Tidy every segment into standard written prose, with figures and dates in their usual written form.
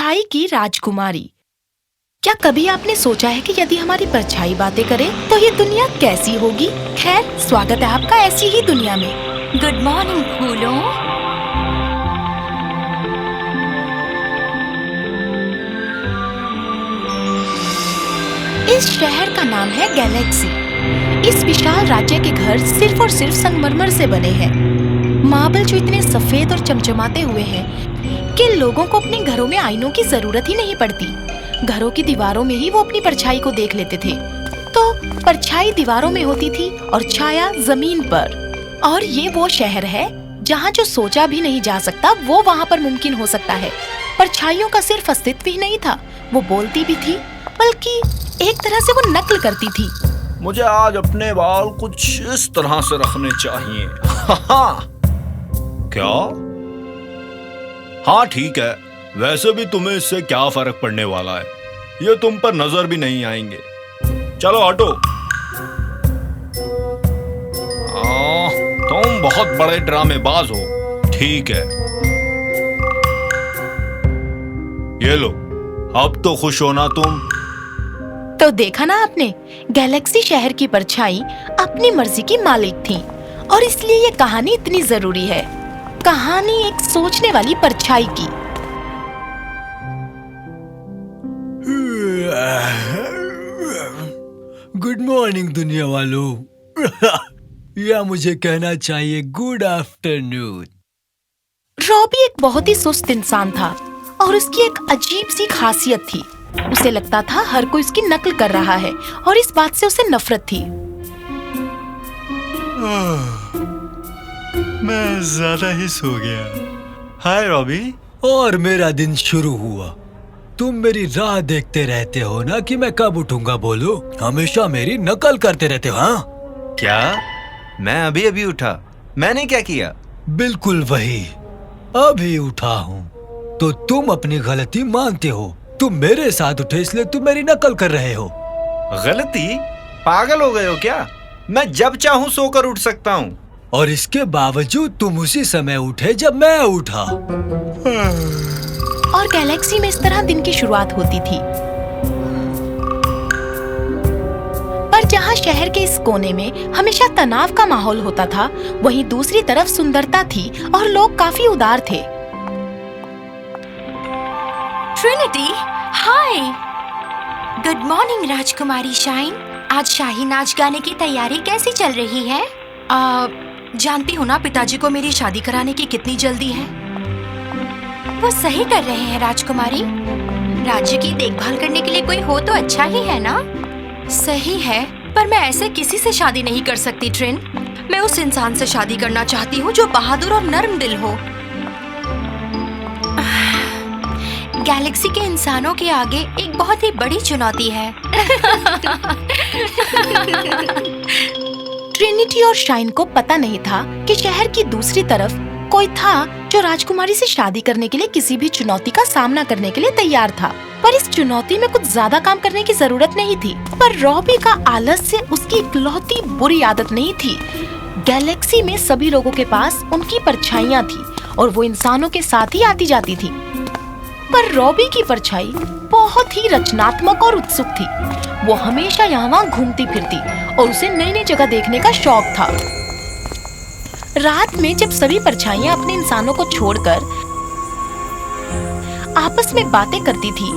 परछाई की राजकुमारी। क्या कभी आपने सोचा है कि यदि हमारी परछाई बातें करे तो ये दुनिया कैसी होगी? खैर, स्वागत है आपका ऐसी ही दुनिया में। गुड मॉर्निंग फूलों। इस शहर का नाम है गैलेक्सी। इस विशाल राज्य के घर सिर्फ और सिर्फ संगमरमर से बने हैं। मार्बल जो इतने सफेद और चमचमाते हुए हैं कि लोगों को अपने घरों में आईनों की जरूरत ही नहीं पड़ती। घरों की दीवारों में ही वो अपनी परछाई को देख लेते थे। तो परछाई दीवारों में होती थी और छाया जमीन पर। और ये वो शहर है जहाँ जो सोचा भी नहीं जा सकता वो वहाँ पर मुमकिन हो सकता है। परछाइयों का सिर्फ अस्तित्व ही नहीं था, वो बोलती भी थी, बल्कि एक तरह से वो नकल करती थी। मुझे आज अपने बाल कुछ इस तरह से रखने चाहिए। क्या? हाँ ठीक है, वैसे भी तुम्हें इससे क्या फर्क पड़ने वाला है, ये तुम पर नजर भी नहीं आएंगे। चलो हटो। तुम बहुत बड़े ड्रामेबाज हो। ठीक है, ये लो, अब तो खुश हो ना तुम? तो देखा ना आपने, गैलेक्सी शहर की परछाई अपनी मर्जी की मालिक थी और इसलिए ये कहानी इतनी जरूरी है। कहानी एक सोचने वाली परछाई की। गुड मॉर्निंग दुनिया वालों। या मुझे कहना चाहिए गुड आफ्टरनून। रॉबी एक बहुत ही सुस्त इंसान था और उसकी एक अजीब सी खासियत थी। उसे लगता था हर कोई उसकी नकल कर रहा है और इस बात से उसे नफरत थी। मैं ज्यादा ही सो गया। हाय रॉबी। और मेरा दिन शुरू हुआ। तुम मेरी राह देखते रहते हो ना कि मैं कब उठूंगा, बोलो। हमेशा मेरी नकल करते रहते हो। हाँ क्या? मैं अभी अभी उठा, मैंने क्या किया? बिल्कुल वही, अभी उठा हूँ। तो तुम अपनी गलती मानते हो। तुम मेरे साथ उठे इसलिए तुम मेरी नकल कर रहे हो। गलती? पागल हो गए हो क्या? मैं जब चाहूँ सोकर उठ सकता हूँ। और इसके बावजूद तुम उसी समय उठे जब मैं उठा। और गैलेक्सी में इस तरह दिन की शुरुआत होती थी। पर जहाँ शहर के इस कोने में हमेशा तनाव का माहौल होता था, वहीं दूसरी तरफ सुंदरता थी और लोग काफी उदार थे। ट्रिनिटी, हाय। गुड मॉर्निंग राजकुमारी शाइन। आज शाही नाच गाने की तैयारी कैसी चल रही है? जानती हो ना पिताजी को मेरी शादी कराने की कितनी जल्दी है। वो सही कर रहे हैं राजकुमारी। राज्य की देखभाल करने के लिए कोई हो तो अच्छा ही है ना? सही है, पर मैं ऐसे किसी से शादी नहीं कर सकती ट्रिन। मैं उस इंसान से शादी करना चाहती हूँ जो बहादुर और नर्म दिल हो। गैलेक्सी के इंसानों के आगे एक बहुत ही बड़ी चुनौती है। ट्रिनिटी और शाइन को पता नहीं था कि शहर की दूसरी तरफ कोई था जो राजकुमारी से शादी करने के लिए किसी भी चुनौती का सामना करने के लिए तैयार था। पर इस चुनौती में कुछ ज्यादा काम करने की जरूरत नहीं थी। पर रॉबी का आलस्य उसकी इकलौती बुरी आदत नहीं थी। गैलेक्सी में सभी लोगों के पास उनकी परछाइयां थी और वो इंसानों के साथ ही आती जाती थी। पर रॉबी की परछाई बहुत ही रचनात्मक और उत्सुक थी। वो हमेशा यहाँ वहाँ घूमती फिरती और उसे नई नई जगह देखने का शौक था। रात में जब सभी परछाइयां अपने इंसानों को छोड़कर आपस में बातें करती थी,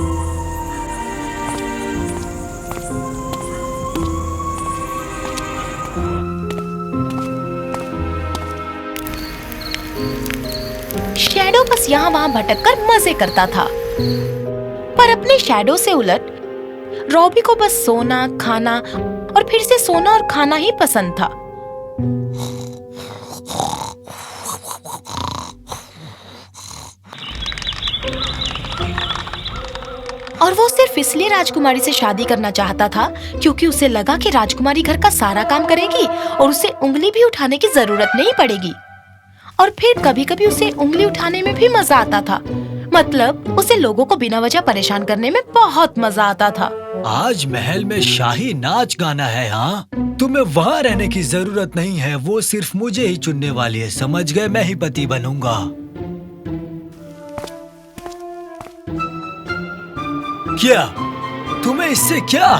शैडो बस यहाँ वहाँ भटककर मजे करता था। पर अपने शैडो से उलट रॉबी को बस सोना, खाना और फिर से सोना और खाना ही पसंद था। और वो सिर्फ इसलिए राजकुमारी से शादी करना चाहता था क्योंकि उसे लगा कि राजकुमारी घर का सारा काम करेगी और उसे उंगली भी उठाने की जरूरत नहीं पड़ेगी। और फिर कभी कभी उसे उंगली उठाने में भी मजा आता था। मतलब उसे लोगों को बिना वजह परेशान करने में बहुत मजा आता था। आज महल में शाही नाच गाना है। हाँ, तुम्हें वहाँ रहने की जरूरत नहीं है। वो सिर्फ मुझे ही चुनने वाली है, समझ गए? मैं ही पति बनूंगा। क्या? तुम्हें इससे क्या?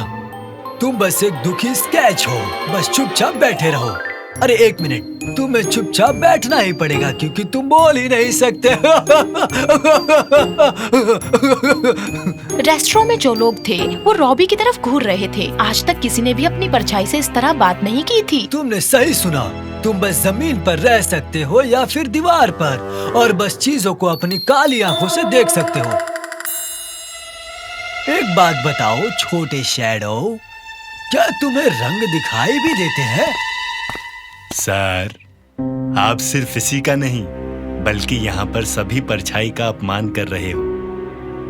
तुम बस एक दुखी स्केच हो। बस चुपचाप बैठे रहो। अरे एक मिनट, तुम्हें चुपचाप बैठना ही पड़ेगा क्योंकि तुम बोल ही नहीं सकते। रेस्टोरेंट में जो लोग थे वो रॉबी की तरफ घूर रहे थे। आज तक किसी ने भी अपनी परछाई से इस तरह बात नहीं की थी। तुमने सही सुना। तुम बस जमीन पर रह सकते हो या फिर दीवार पर, और बस चीजों को अपनी काली आंखों से देख सकते हो। एक बात बताओ छोटे शैडो, क्या तुम्हें रंग दिखाई भी देते हैं? सर, आप सिर्फ इसी का नहीं बल्कि यहाँ पर सभी परछाई का अपमान कर रहे हो।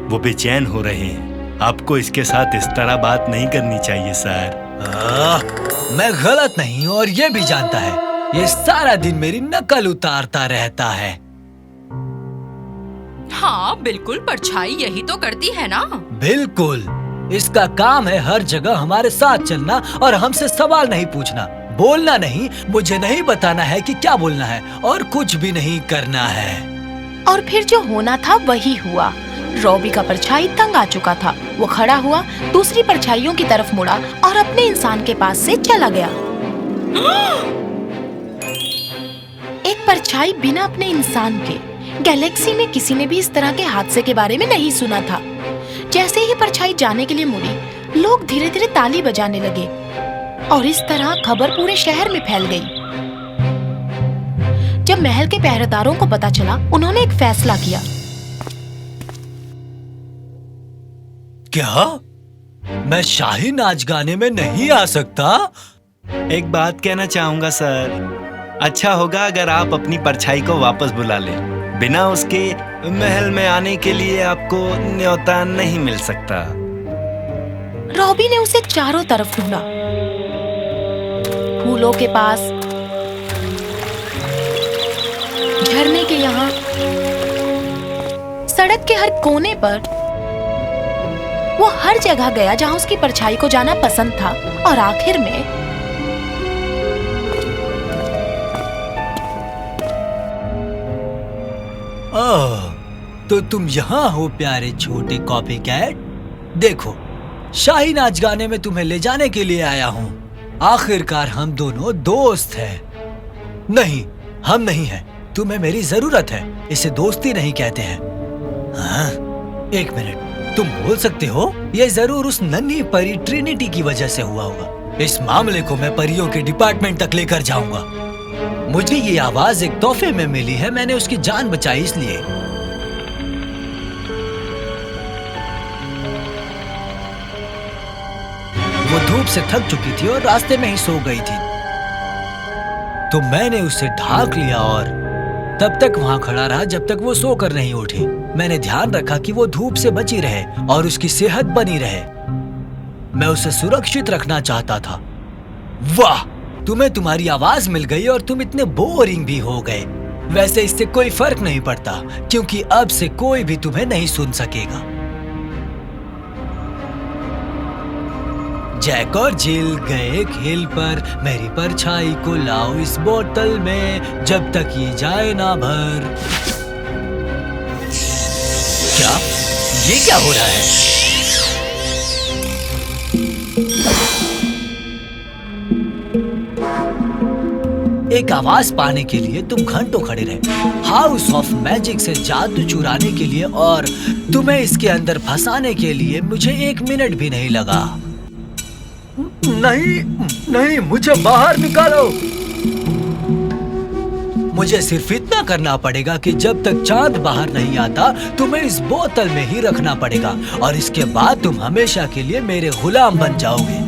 वो बेचैन हो रहे हैं। आपको इसके साथ इस तरह बात नहीं करनी चाहिए सर। मैं गलत नहीं और ये भी जानता है। ये सारा दिन मेरी नकल उतारता रहता है। हाँ बिल्कुल, परछाई यही तो करती है ना। बिल्कुल, इसका काम है हर जगह हमारे साथ चलना और हमसे सवाल नहीं पूछना, बोलना नहीं, मुझे नहीं बताना है कि क्या बोलना है और कुछ भी नहीं करना है। और फिर जो होना था वही हुआ। रॉबी का परछाई तंग आ चुका था। वो खड़ा हुआ, दूसरी परछाइयों की तरफ मुड़ा और अपने इंसान के पास से चला गया। एक परछाई बिना अपने इंसान के। गैलेक्सी में किसी ने भी इस तरह के हादसे के बारे में नहीं सुना था। जैसे ही परछाई जाने के लिए मुड़ी, लोग धीरे धीरे ताली बजाने लगे और इस तरह खबर पूरे शहर में फैल गई। जब महल के पहरेदारों को पता चला, उन्होंने एक फैसला किया। क्या? मैं शाही नाच गाने में नहीं आ सकता? एक बात कहना चाहूंगा सर, अच्छा होगा अगर आप अपनी परछाई को वापस बुला लें। बिना उसके महल में आने के लिए आपको न्योता नहीं मिल सकता। रॉबी ने उसे चारों तरफ ढूंढा, फूलों के पास, झरने के यहाँ, सड़क के हर कोने पर। वो हर जगह गया जहाँ उसकी परछाई को जाना पसंद था और आखिर में तो तुम यहाँ हो प्यारे छोटे कॉपी कैट। देखो, शाही नाच गाने में तुम्हें ले जाने के लिए आया हूँ। आखिरकार हम दोनों दोस्त हैं। नहीं, हम नहीं हैं। तुम्हें मेरी जरूरत है। इसे दोस्ती नहीं कहते हैं। हाँ? एक मिनट, तुम बोल सकते हो? ये जरूर उस नन्ही परी ट्रिनिटी की वजह से हुआ होगा। इस मामले को मैं परियों के डिपार्टमेंट तक लेकर जाऊंगा। मुझे ये आवाज एक तोहफे में मिली है। मैंने उसकी जान बचाई इसलिए। वो धूप से थक चुकी थी और रास्ते में ही सो गई थी, तो मैंने उसे ढाक लिया और तब तक वहां खड़ा रहा जब तक वो सोकर नहीं उठी। मैंने ध्यान रखा कि वो धूप से बची रहे और उसकी सेहत बनी रहे। मैं उसे सुरक्षित रखना चाहता था। वाह, तुम्हें तुम्हारी आवाज मिल गई और तुम इतने बोरिंग भी हो गए। वैसे इससे कोई फर्क नहीं पड़ता क्योंकि अब से कोई भी तुम्हें नहीं सुन सकेगा। जैक और जिल गए खेल पर, मेरी परछाई को लाओ इस बोतल में जब तक ये जाए ना भर। क्या? ये क्या हो रहा है? एक आवाज पाने के लिए तुम घंटों खड़े रहे, हाउस ऑफ मैजिक से जादू चुराने के लिए, और तुम्हें इसके अंदर फंसाने के लिए मुझे 1 मिनट भी नहीं लगा। नहीं नहीं, मुझे बाहर निकालो। मुझे सिर्फ इतना करना पड़ेगा कि जब तक चांद बाहर नहीं आता तुम्हें इस बोतल में ही रखना पड़ेगा और इसके बाद तुम हमेशा के लिए मेरे गुलाम बन जाओगे।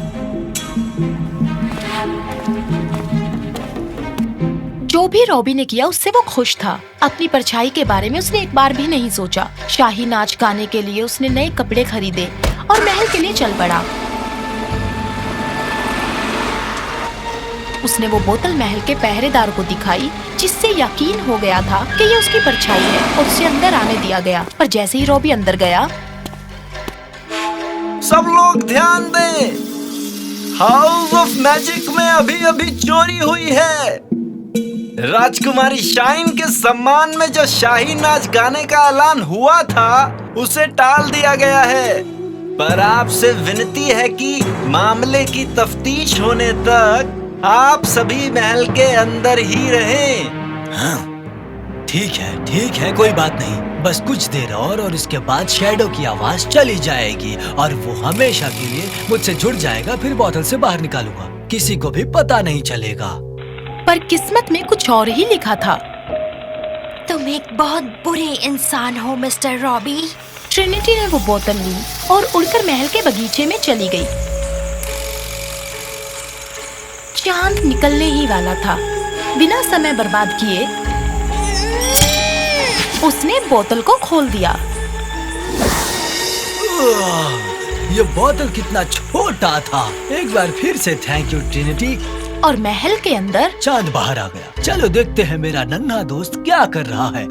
जो भी रॉबी ने किया उससे वो खुश था। अपनी परछाई के बारे में उसने एक बार भी नहीं सोचा। शाही नाच गाने के लिए उसने नए कपड़े खरीदे और महल के लिए चल पड़ा। उसने वो बोतल महल के पहरेदार को दिखाई, जिससे यकीन हो गया था कि ये उसकी परछाई है, और उसे अंदर आने दिया गया। पर जैसे ही रॉबी अंदर गया, सब लोग ध्यान दें, हाउस ऑफ मैजिक में अभी अभी चोरी हुई है। राजकुमारी शाइन के सम्मान में जो शाही नाच गाने का ऐलान हुआ था उसे टाल दिया गया है। पर आपसे विनती है कि मामले की तफ्तीश होने तक आप सभी महल के अंदर ही रहें। हाँ, ठीक है, कोई बात नहीं। बस कुछ देर और इसके बाद शैडो की आवाज चली जाएगी और वो हमेशा के लिए मुझसे जुड़ जाएगा। फिर बोतल से बाहर निकालूंगा, किसी को भी पता नहीं चलेगा। पर किस्मत में कुछ और ही लिखा था। तुम एक बहुत बुरे इंसान हो मिस्टर रॉबी। ट्रिनिटी ने वो बोतल ली और उड़कर महल के बगीचे में चली गई। चांद निकलने ही वाला था। बिना समय बर्बाद किए उसने बोतल को खोल दिया। ये बोतल कितना छोटा था। एक बार फिर से थैंक यू ट्रिनिटी। और महल के अंदर चांद बाहर आ गया। चलो देखते हैं मेरा नन्हा दोस्त क्या कर रहा है।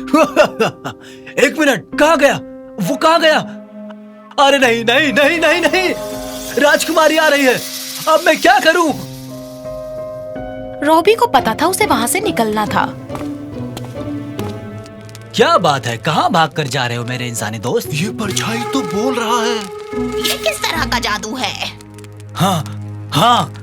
एक मिनट, कहाँ गया वो, कहाँ गया? अरे नहीं नहीं नहीं नहीं नहीं, राजकुमारी आ रही है। अब मैं क्या करूं? रॉबी को पता था उसे वहाँ से निकलना था। क्या बात है, कहाँ भाग कर जा रहे हो मेरे इंसानी दोस्त? ये परछाई तो बोल रहा है। ये किस तरह का जादू है? हाँ,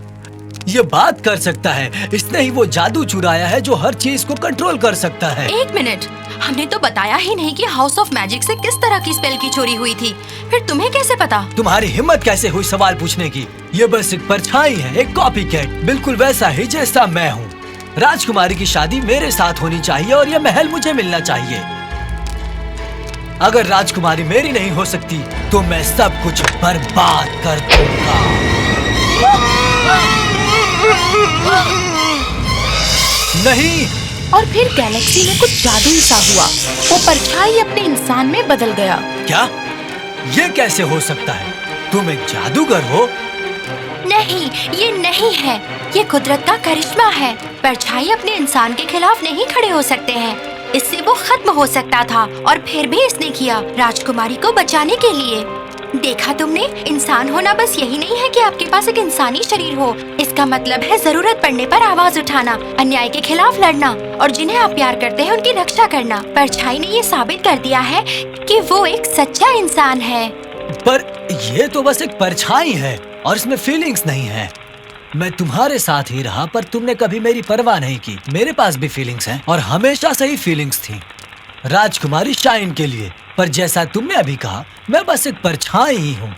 ये बात कर सकता है। इसने ही वो जादू चुराया है जो हर चीज को कंट्रोल कर सकता है। एक मिनट, हमने तो बताया ही नहीं कि हाउस ऑफ मैजिक से किस तरह की स्पेल की चोरी हुई थी। फिर तुम्हें कैसे पता? तुम्हारी हिम्मत कैसे हुई सवाल पूछने की? ये बस एक परछाई है, एक कॉपी कैट, बिल्कुल वैसा ही जैसा मैं हूँ। राजकुमारी की शादी मेरे साथ होनी चाहिए और ये महल मुझे मिलना चाहिए। अगर राजकुमारी मेरी नहीं हो सकती तो मैं सब कुछ बर्बाद कर दूंगा। नहीं। और फिर गैलेक्सी में कुछ जादू सा हुआ। वो परछाई अपने इंसान में बदल गया। क्या? ये कैसे हो सकता है? तुम एक जादूगर हो? नहीं, ये नहीं है। ये कुदरत का करिश्मा है। परछाई अपने इंसान के खिलाफ नहीं खड़े हो सकते हैं। इससे वो खत्म हो सकता था और फिर भी इसने किया, राजकुमारी को बचाने के लिए। देखा तुमने, इंसान होना बस यही नहीं है कि आपके पास एक इंसानी शरीर हो। इसका मतलब है जरूरत पड़ने पर आवाज उठाना, अन्याय के खिलाफ लड़ना और जिन्हें आप प्यार करते हैं उनकी रक्षा करना। परछाई ने ये साबित कर दिया है कि वो एक सच्चा इंसान है। पर ये तो बस एक परछाई है और इसमें फीलिंग्स नहीं है। मैं तुम्हारे साथ ही रहा पर तुमने कभी मेरी परवाह नहीं की। मेरे पास भी फीलिंग्स हैं और हमेशा से ही फीलिंग्स थी राजकुमारी शाइन के लिए। पर जैसा तुमने अभी कहा, मैं बस एक परछाई ही हूँ।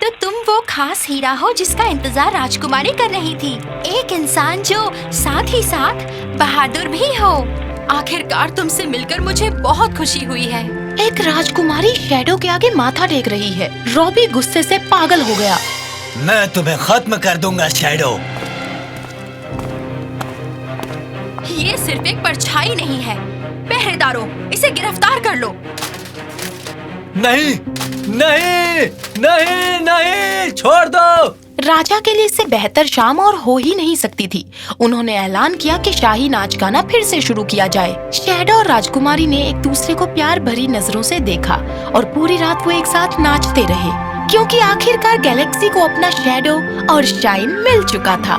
तो तुम वो खास हीरा हो जिसका इंतजार राजकुमारी कर रही थी। एक इंसान जो साथ ही साथ बहादुर भी हो। आखिरकार तुमसे मिलकर मुझे बहुत खुशी हुई है। एक राजकुमारी शैडो के आगे माथा टेक रही है। रॉबी गुस्से से पागल हो गया। मैं तुम्हें खत्म कर दूंगा शैडो। ये सिर्फ एक परछाई नहीं है। पहरेदारों, इसे गिरफ्तार कर लो। नहीं नहीं नहीं नहीं, छोड़ दो। राजा के लिए इससे बेहतर शाम और हो ही नहीं सकती थी। उन्होंने ऐलान किया कि शाही नाच गाना फिर से शुरू किया जाए। शैडो और राजकुमारी ने एक दूसरे को प्यार भरी नजरों से देखा और पूरी रात वो एक साथ नाचते रहे, क्योंकि आखिरकार गैलेक्सी को अपना शैडो और शाइन मिल चुका था।